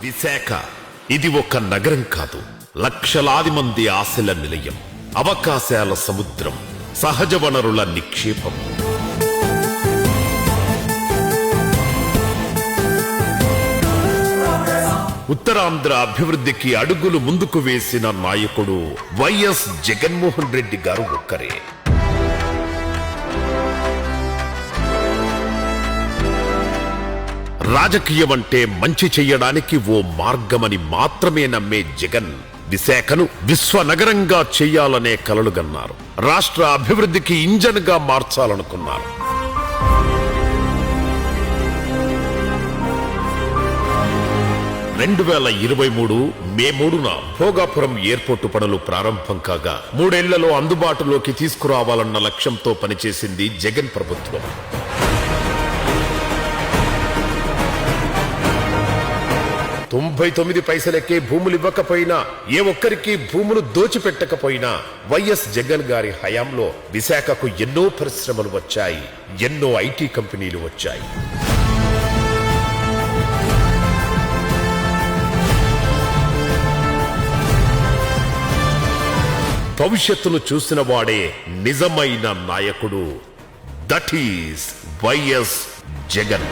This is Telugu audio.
విశాఖ ఇది ఒక నగరం కాదు, లక్షలాది మంది ఆశల నిలయం, అవకాశాల సముద్రం, సహజ వనరుల నిక్షేపం. ఉత్తరాంధ్ర అభివృద్ధికి అడుగులు ముందుకు వేసిన నాయకుడు వైఎస్ జగన్మోహన్ రెడ్డి గారు ఒక్కరే. రాజకీయం అంటే మంచి చెయ్యడానికి ఓ మార్గమని మాత్రమే నమ్మే జగన్ విశాఖను విశ్వనగరంగా చెయ్యాలనే కలలుగన్నారు. రాష్ట్ర అభివృద్ధికి ఇంజన్ గా మార్చాలనుకున్నారు. మే 3న భోగాపురం ఎయిర్పోర్టు పనులు ప్రారంభం కాగా 3 ఏళ్లలో అందుబాటులోకి తీసుకురావాలన్న లక్ష్యంతో పనిచేసింది జగన్ ప్రభుత్వం. 99 పైసలకే భూములు ఇవ్వకపోయినా, ఏ ఒక్కరికి భూములు దోచిపెట్టకపోయినా వైఎస్ జగన్ గారి హయాంలో విశాఖకు ఎన్నో పరిశ్రమలు వచ్చాయి, ఎన్నో ఐటీ కంపెనీలు వచ్చాయి. భవిష్యత్తును చూసిన వాడే నిజమైన నాయకుడు. That is YS Jagan.